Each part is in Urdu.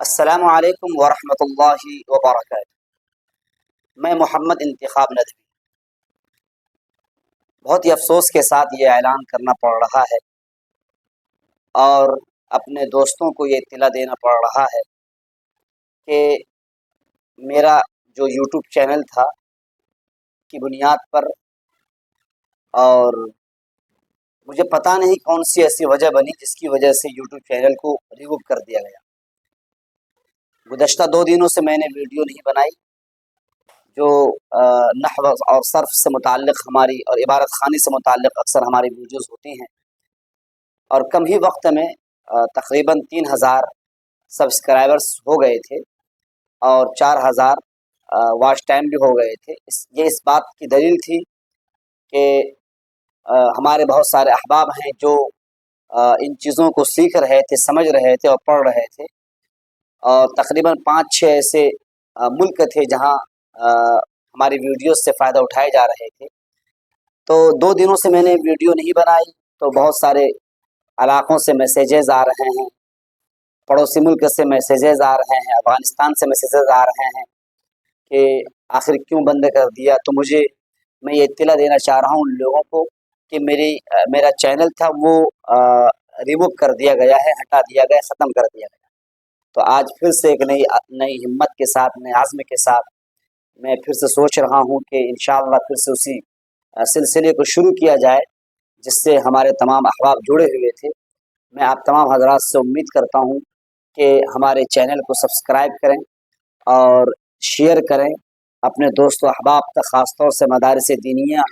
السلام علیکم ورحمۃ اللہ وبرکاتہ۔ میں محمد انتخاب ندوی بہت ہی افسوس کے ساتھ یہ اعلان کرنا پڑ رہا ہے اور اپنے دوستوں کو یہ اطلاع دینا پڑ رہا ہے کہ میرا جو یوٹیوب چینل تھا کی بنیاد پر، اور مجھے پتہ نہیں کون سی ایسی وجہ بنی جس کی وجہ سے یوٹیوب چینل کو ریموو کر دیا گیا۔ گزشتہ 2 دنوں سے میں نے ویڈیو نہیں بنائی جو نحو اور صرف سے متعلق ہماری اور عبارت خوانی سے متعلق اکثر ہماری ویڈیوز ہوتی ہیں، اور کم ہی وقت میں تقریباً 3000 سبسکرائبرز ہو گئے تھے اور 4000 واچ ٹائم بھی ہو گئے تھے۔ یہ اس بات کی دلیل تھی کہ ہمارے بہت سارے احباب ہیں جو ان چیزوں کو سیکھ رہے تھے، سمجھ رہے تھے اور پڑھ رہے تھے، اور تقریباً 5-6 ایسے ملک تھے جہاں ہماری ویڈیوز سے فائدہ اٹھائے جا رہے تھے۔ تو 2 دنوں سے میں نے ویڈیو نہیں بنائی، تو بہت سارے علاقوں سے میسیجز آ رہے ہیں، پڑوسی ملک سے میسیجز آ رہے ہیں، افغانستان سے میسیجز آ رہے ہیں کہ آخر کیوں بند کر دیا۔ تو میں یہ اطلاع دینا چاہ رہا ہوں ان لوگوں کو کہ میرا چینل تھا وہ ریموو کر دیا گیا ہے، ہٹا دیا گیا، ختم کر دیا گیا۔ تو آج پھر سے ایک نئی ہمت کے ساتھ، نئے عزم کے ساتھ میں پھر سے سوچ رہا ہوں کہ انشاءاللہ پھر سے اسی سلسلے کو شروع کیا جائے جس سے ہمارے تمام احباب جڑے ہوئے تھے۔ میں آپ تمام حضرات سے امید کرتا ہوں کہ ہمارے چینل کو سبسکرائب کریں اور شیئر کریں اپنے دوست و احباب تک، خاص طور سے مدارس دینیہ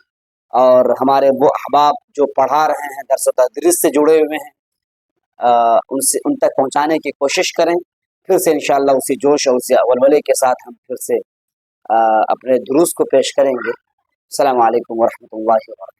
اور ہمارے وہ احباب جو پڑھا رہے ہیں، درس و تدریس سے جڑے ہوئے ہیں، ان تک پہنچانے کی کوشش کریں۔ پھر سے انشاءاللہ اسی جوش اور اسی ولولے کے ساتھ ہم پھر سے اپنے دروس کو پیش کریں گے۔ السلام علیکم ورحمۃ اللہ وبرکاتہ۔